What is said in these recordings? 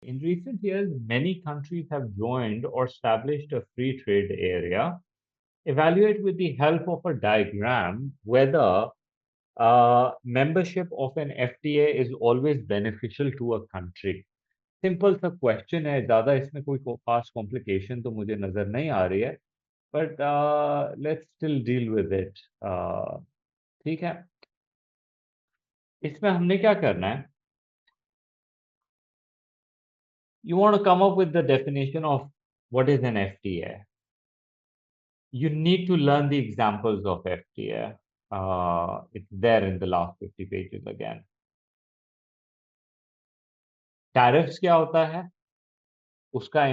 In recent years, many countries have joined or established a free trade area. Evaluate with the help of a diagram whether membership of an FTA is always beneficial to a country. Simple सा question है, ज़्यादा इसमें कोई खास complication तो मुझे नज़र नहीं आ रही है, but let's still deal with it. ठीक है, इसमें हमने क्या करना है? You want to come up with the definition of what is an FTA. You need to learn the examples of FTA. It's there in the last 50 pages again. Tariffs क्या होता है, उसका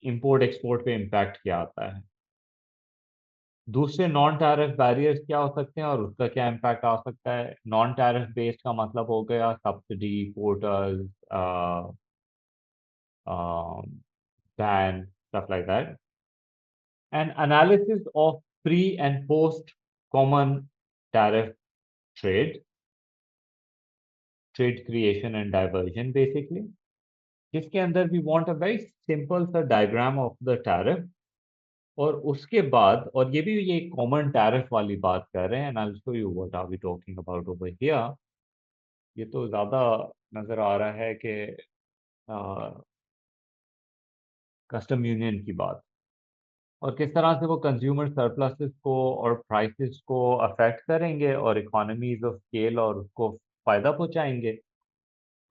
इंपोर्ट एक्सपोर्ट पे impact क्या आता है, दूसरे non tariff barriers क्या हो सकते हैं और उसका क्या इम्पैक्ट आ सकता है। नॉन टैरिफ बेस्ड का मतलब हो गया subsidy, quotas, ban, stuff like that. An analysis of pre and post common tariff trade, trade creation and diversion basically, जिसके अंदर we want a very simple सा diagram of the tariff, और उसके बाद, और ये भी ये कॉमन टैरिफ वाली बात कर रहे हैं, and I will show you what are we talking about over here. ये तो ज्यादा नजर आ रहा है कि कस्टम यूनियन की बात, और किस तरह से वो कंज्यूमर सरप्लसेस को और प्राइसेस को अफेक्ट करेंगे और इकोनॉमीज ऑफ स्केल और उसको फायदा पहुंचाएंगे।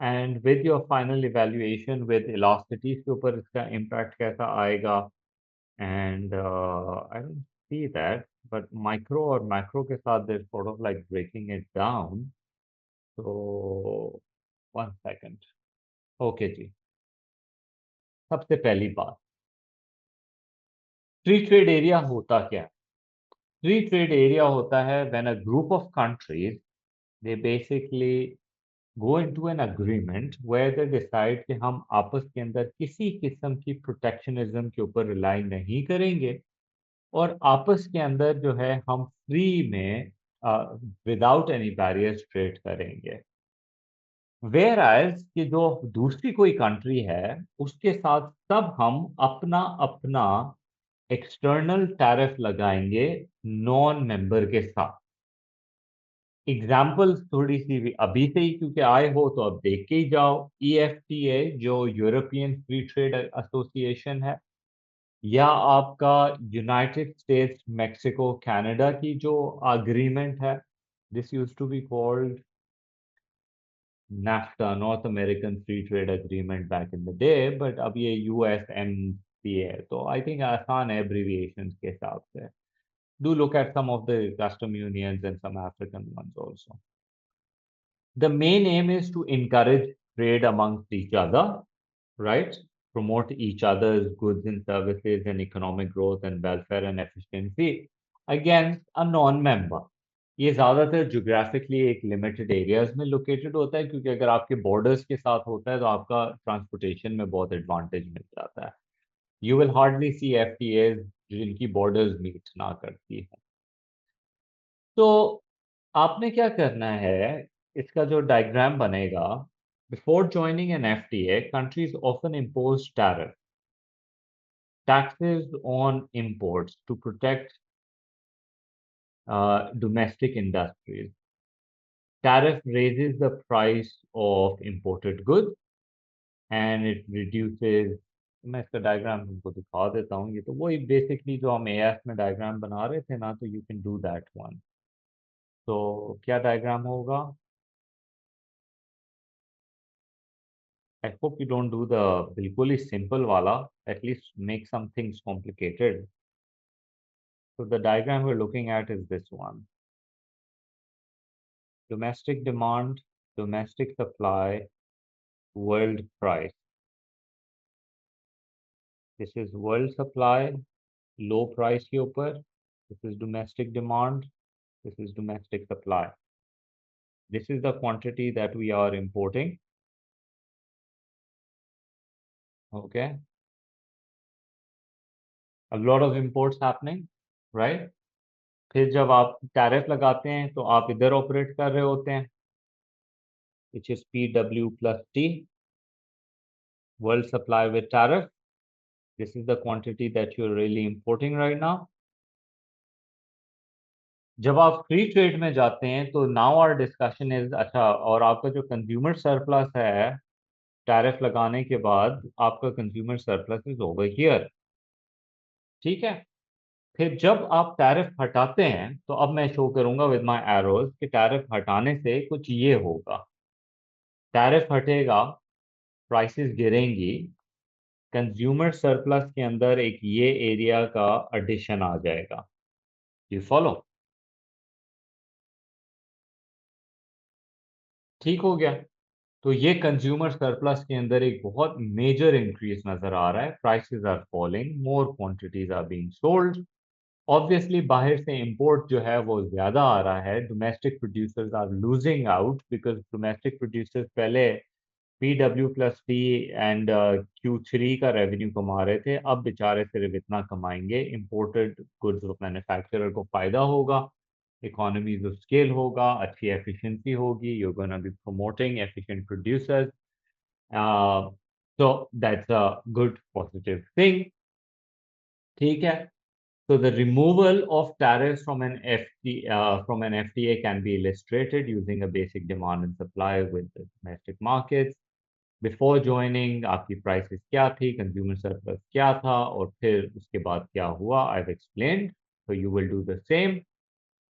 And with your final evaluation with elasticities के ऊपर इसका इम्पैक्ट कैसा आएगा। And I don't see that, but micro और मैक्रो के साथ they sort of like breaking it down. तो वन सेकंड। ओके जी, सबसे पहली बात, फ्री ट्रेड एरिया होता क्या है? फ्री ट्रेड एरिया होता है when a group of countries they basically go into an agreement where they decide कि हम आपस के अंदर किसी किस्म की प्रोटेक्शनिज्म के ऊपर रिलाई नहीं करेंगे, और आपस के अंदर जो है हम फ्री में विदाउट एनी बैरियर्स ट्रेड करेंगे। वेयर एज कि जो दूसरी कोई कंट्री है उसके साथ तब हम अपना अपना एक्सटर्नल टैरिफ लगाएंगे नॉन मेंबर के साथ। एग्जाम्पल्स थोड़ी सी भी अभी से ही क्योंकि आए हो तो अब देख के ही जाओ। ईएफटीए जो यूरोपियन फ्री ट्रेड एसोसिएशन है, या आपका यूनाइटेड स्टेट्स मेक्सिको कनाडा की जो अग्रीमेंट है, this use to be called NAFTA, North American free trade agreement back in the day, but अब ये USMCA है, तो आई थिंक आसान है एब्रीविएशन के हिसाब से। Do look at some of the custom unions and some African ones also. The main aim is to encourage trade amongst each other, right? Promote each other's goods and services and economic growth and welfare and efficiency against a non-member. ये ज़्यादातर geographically एक limited areas में located होता है, क्योंकि अगर आपके borders के साथ होता है तो आपका ट्रांसपोर्टेशन में बहुत एडवांटेज मिल जाता है। You will hardly see FTAs जिनकी बॉर्डर्स मीट ना करती हो। तो आपने क्या करना है, इसका जो डायग्राम बनेगा, before joining an FTA countries often impose taxes on imports to protect domestic industries. Tariff raises the price of imported goods and it reduces, मैं इसका डायग्राम तुमको दिखा देता हूँ, ये तो वही बेसिकली जो हम AS में डायग्राम बना रहे थे ना, तो you can do that one. तो क्या डायग्राम होगा? I hope you don't do the bilkul simple wala. At least make some things complicated. So the diagram we're looking at is this one. Domestic demand, domestic supply, world price. This is world supply, low price के ऊपर. This is domestic demand. This is domestic supply. This is the quantity that we are importing. Okay. A lot of imports happening, right? फिर जब आप tariff लगाते हैं तो आप इधर ऑपरेट कर रहे होते हैं, which is PW plus T, world supply with tariff. This is the quantity that you're really importing right now. जब आप फ्री ट्रेड में जाते हैं तो नाउ आवर डिस्कशन इज अच्छा, और आपका जो कंज्यूमर सरप्लस है टैरिफ लगाने के बाद, आपका consumer surplus is over here. ठीक है, फिर जब आप टैरिफ हटाते हैं तो अब मैं शो करूंगा विद माय एरोज कि टैरिफ हटाने से कुछ ये होगा। टैरिफ हटेगा, प्राइसेस गिरेंगी, कंज्यूमर सरप्लस के अंदर एक ये एरिया का एडिशन आ जाएगा। You follow? ठीक हो गया। तो ये कंज्यूमर सरप्लस के अंदर एक बहुत मेजर इंक्रीज नजर आ रहा है। Prices are falling, more quantities are being sold. Obviously बाहर से इंपोर्ट जो है वो ज्यादा आ रहा है। Domestic producers are losing out because domestic producers पहले PW+T एंड Q3 का रेवेन्यू कमा रहे थे, अब बेचारे सिर्फ इतना कमाएंगे। इंपोर्टेड गुड्स मैन्युफैक्चरर को फायदा होगा, इकोनॉमीज ऑफ स्केल होगा, अच्छी एफिशिएंसी होगी, you gonna be promoting efficient producers, so that's a good positive thing। ठीक है, so the removal of tariffs from an FTA can be illustrated using a basic demand and supply with the domestic markets। Before joining आपकी prices क्या थी, consumer surplus क्या था, और फिर उसके बाद क्या हुआ, I have explained. so you will do the same।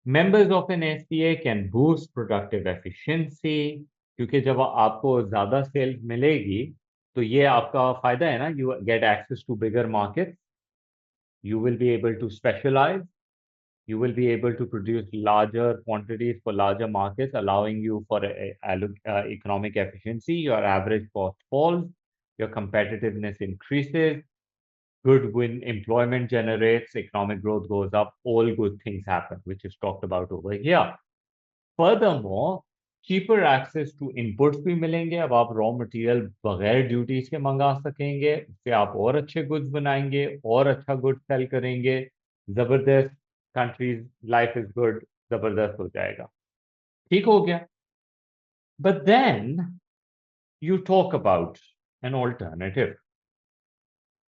members of an FTA can boost productive efficiency, क्योंकि जब आपको ज्यादा सेल्स मिलेगी तो ये आपका फायदा है ना, you get access to bigger market, you will be able to specialize, you will be able to produce larger quantities for larger markets, allowing you for economic efficiency. Your average cost falls, your competitiveness increases, good win employment generates, economic growth goes up, all good things happen, which is talked about over here। Furthermore, cheaper access to inputs भी मिलेंगे। अब आप raw material बगैर duties के मंगा सकेंगे, उससे आप और अच्छे गुड्स बनाएंगे और अच्छा गुड सेल करेंगे। जबरदस्त, कंट्रीज लाइफ इज गुड, जबरदस्त हो जाएगा। ठीक हो गया। But then you talk about an alternative.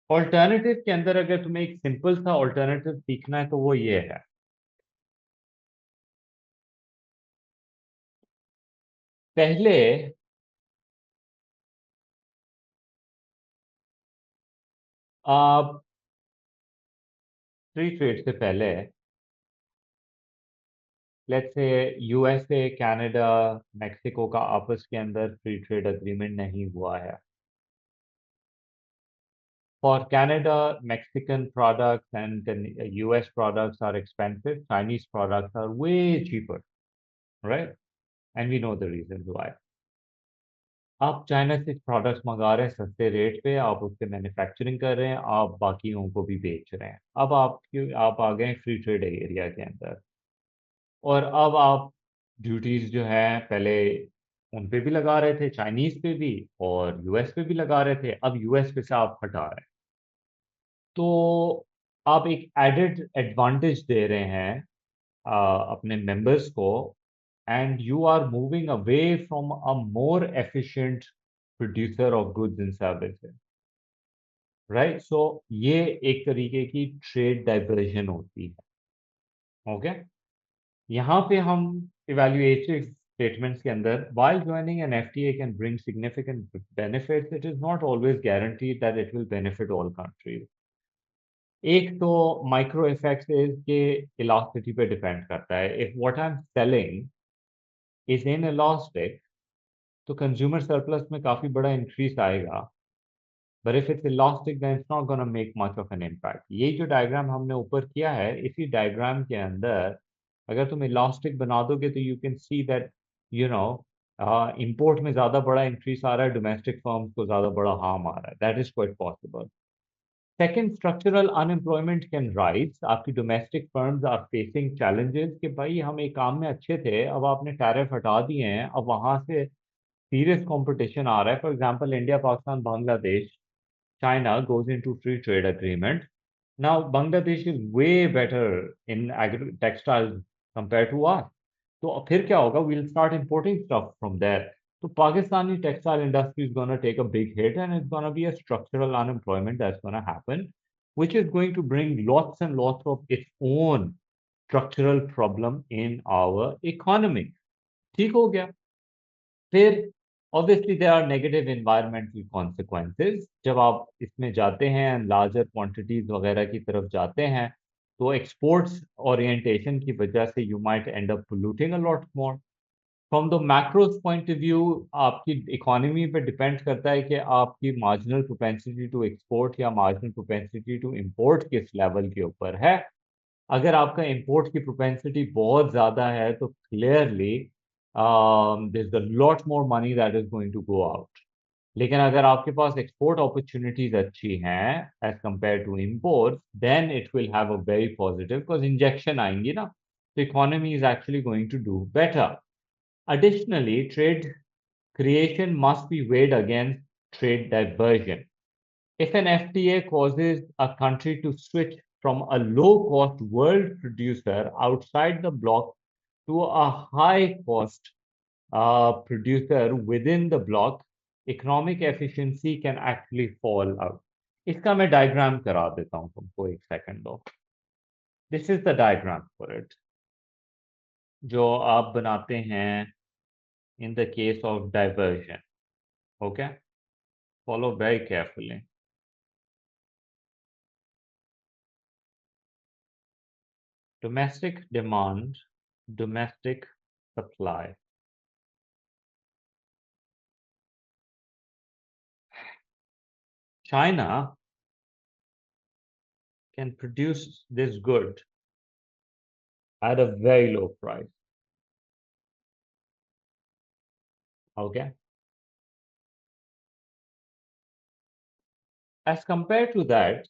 Alternative के अंदर अगर तुम्हें एक सिंपल सा ऑल्टरनेटिव सीखना है तो वो ये है। पहले आप फ्री ट्रेड से पहले, let's say USA, Canada, Mexico का आपस के अंदर फ्री ट्रेड एग्रीमेंट नहीं हुआ है। For Canada, Mexican products and US products are expensive, Chinese products are way cheaper, right? And we know the reason why. आप चाइना से प्रोडक्ट्स मंगा रहे हैं सस्ते रेट पे, आप उससे मैन्युफैक्चरिंग कर रहे हैं, आप बाकियों को भी बेच रहे हैं। अब आप आ गए फ्री ट्रेड एरिया के अंदर, और अब आप ड्यूटीज जो है पहले उन पे भी लगा रहे थे, चाइनीज पे भी और यूएस पे भी लगा रहे थे, अब यूएस पे से आप हटा रहे हैं। तो आप एक एडेड एडवांटेज दे रहे हैं अपने मेंबर्स को, and you are moving away from a more efficient producer of goods and services, right? So ये एक तरीके की ट्रेड डाइवर्जन होती है। ओके, यहाँ पे हम इवैल्यूएटिव स्टेटमेंट्स के अंदर, while joining an FTA can bring significant benefits, it is not always guaranteed that it will benefit all countries। एक तो माइक्रो इफेक्ट्स के इलास्टिसिटी पे डिपेंड करता है। If what I am selling is inelastic तो consumer surplus में काफी बड़ा इंक्रीज आएगा, but if it's elastic then it's not gonna make much of an impact. ये जो डायग्राम हमने ऊपर किया है, इसी डायग्राम के अंदर अगर तुम इलास्टिक बना दोगे तो you can see that you know import में ज्यादा बड़ा इंक्रीज आ रहा है, डोमेस्टिक फर्म्स को ज्यादा बड़ा हार्म आ रहा है। That is quite possible. Second, structural unemployment can rise. आपकी domestic firms are facing challenges कि भाई हम एक काम में अच्छे थे, अब आपने टैरिफ हटा दिए हैं, अब वहां से सीरियस कंपटीशन आ रहा है। For example, India, Pakistan, Bangladesh, China goes into free trade agreement. Now Bangladesh is way better in textiles compared to us. तो फिर क्या होगा? We'll start importing stuff from there। तो Pakistani textile industry is going to take a big hit, and it's going to be a structural unemployment that's going to happen, which is going to bring lots and lots of its own structural problem in our economy. ठीक हो गया? फिर obviously there are negative environmental consequences. जब आप इसमें जाते हैं larger quantities वगैरह की तरफ जाते हैं, तो exports orientation की वजह से you might end up polluting a lot more. From the macros point of view आपकी इकोनॉमी पे डिपेंड करता है कि आपकी मार्जिनल प्रोपेंसिटी टू एक्सपोर्ट या मार्जिनल प्रोपेंसिटी टू इंपोर्ट किस लेवल के ऊपर है। अगर आपका इंपोर्ट की प्रोपेंसिटी बहुत ज्यादा है तो clearly this the lot more money that is going to go out. लेकिन अगर आपके पास एक्सपोर्ट अपॉर्चुनिटीज अच्छी हैं as compare to import, then it will have a very positive, because injection आएंगी ना, तो economy is actually going to do better. Additionally, trade creation must be weighed against trade diversion. If an FTA causes a country to switch from a low-cost world producer outside the bloc to a high-cost producer within the bloc, economic efficiency can actually fall out. इसका मैं diagram करा देता हूँ तुमको, एक second दो। This is the diagram for it, जो आप बनाते हैं in the case of diversion. Okay, follow very carefully. Domestic demand, domestic supply. China can produce this good at a very low price. Okay. As compared to that,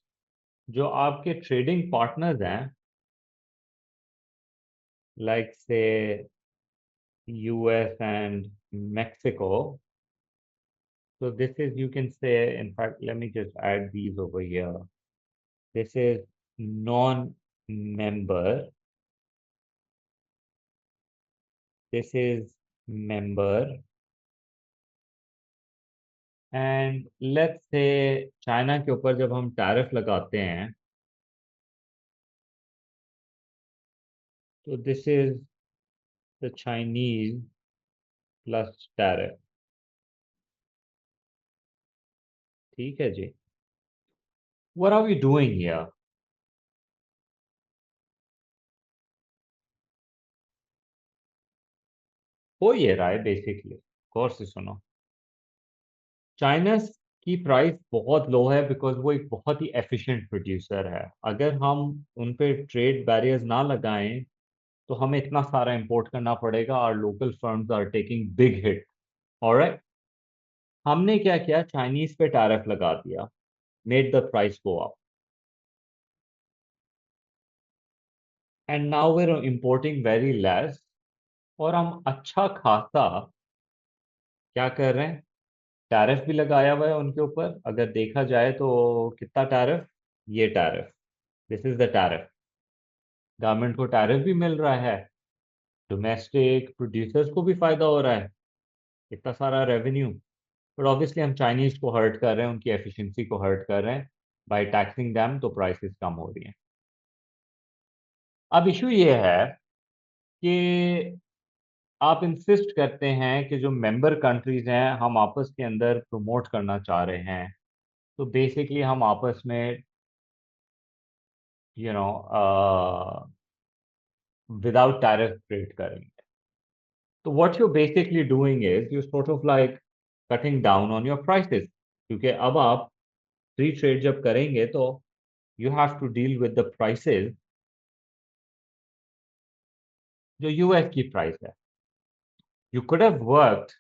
जो आपके trading partners हैं, like say US and Mexico. So this is, you can say, in fact, let me just add these over here. This is non-member. This is member. And let's say China के ऊपर जब हम tariff लगाते हैं, तो this is the Chinese plus tariff. ठीक है जी। What are we doing here? हो ये रहा है बेसिकली। गौर से सुनो, चाइना की प्राइस बहुत लो है बिकॉज वो एक बहुत ही एफिशिएंट प्रोड्यूसर है। अगर हम उन पे ट्रेड बैरियर्स ना लगाएं तो हमें इतना सारा इंपोर्ट करना पड़ेगा और local firms are taking big hit. Alright, हमने क्या किया, चाइनीज पे टैरिफ लगा दिया, made the price go up, and now we are importing very less. और हम अच्छा खासा क्या कर रहे हैं, टैरिफ भी लगाया हुआ है उनके ऊपर। अगर देखा जाए तो कितना टैरिफ, ये tariff, this is the tariff. Government को टैरिफ भी मिल रहा है, डोमेस्टिक प्रोड्यूसर्स को भी फायदा हो रहा है, इतना सारा रेवेन्यू। बट ऑब्वियसली हम चाइनीज को हर्ट कर रहे हैं, उनकी एफिशिएंसी को हर्ट कर रहे हैं बाय टैक्सिंग दैम, तो प्राइसेस कम हो रही हैं। अब इशू ये है कि आप इंसिस्ट करते हैं कि जो मेंबर कंट्रीज हैं हम आपस के अंदर प्रमोट करना चाह रहे हैं, तो बेसिकली हम आपस में you know without tariff trade करेंगे। तो what you basically doing is you sort of like cutting down on your prices, क्योंकि अब आप फ्री ट्रेड जब करेंगे तो you have to deal with the prices जो यूएस की प्राइस है। यू कुड हैव वर्कड,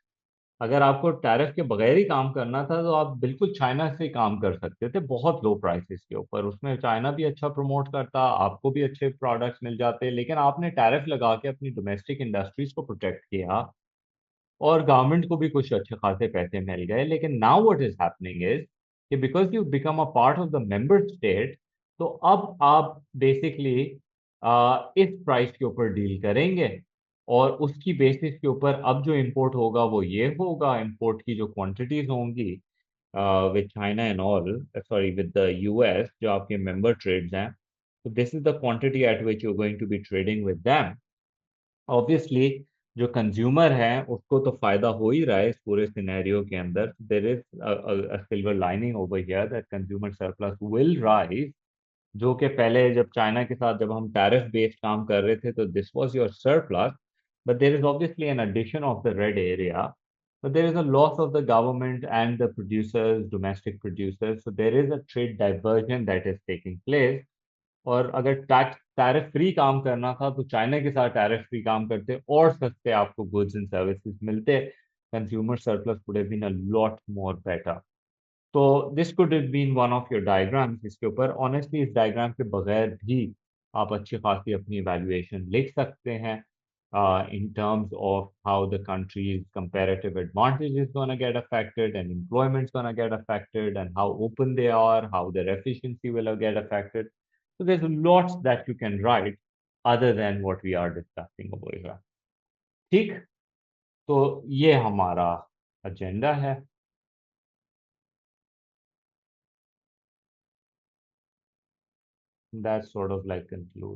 अगर आपको टैरिफ के बगैर ही काम करना था तो आप बिल्कुल चाइना से काम कर सकते थे बहुत लो प्राइसेस के ऊपर। उसमें चाइना भी अच्छा प्रमोट करता, आपको भी अच्छे प्रोडक्ट्स मिल जाते, लेकिन आपने टैरिफ लगा के अपनी डोमेस्टिक इंडस्ट्रीज को प्रोटेक्ट किया और गवर्नमेंट को भी कुछ अच्छे खासे पैसे मिल गए। लेकिन now what is happening is कि because you become a part of the member state, तो अब आप बेसिकली इस प्राइस के ऊपर डील करेंगे। और उसकी बेसिस के ऊपर अब जो इंपोर्ट होगा वो ये होगा, इंपोर्ट की जो क्वांटिटीज होंगी with China and all, sorry with the US जो आपके मेंबर ट्रेड्स हैं, तो this is the quantity at which you going to be trading with them. Obviously जो कंज्यूमर है उसको तो फायदा हो ही रहा है इस पूरे सिनेरियो के अंदर। There is silver lining over here that consumer surplus will rise, जो कि पहले जब चाइना के साथ जब हम टैरिफ बेस्ड काम कर रहे थे तो this was your surplus, but there is obviously an addition of the red area, but there is a loss of the government and the producers, domestic producers, so there is a trade diversion that is taking place। और अगर tax tariff free काम करना था तो China के साथ tariff free काम करते और सस्ते आपको गुड्स एंड सर्विसेज मिलते, consumer surplus would have been a lot more better. तो this could have been one of your diagrams. इसके ऊपर ऑनेस्टली इस डायग्राम के बगैर भी आप अच्छी खासी अपनी इवैल्यूएशन लिख सकते हैं in terms of how the country's comparative advantage is going to get affected and employment's going to get affected and how open they are, how their efficiency will get affected. So there's lots that you can write other than what we are discussing over here. ठीक, तो ये हमारा agenda है। That sort of like concludes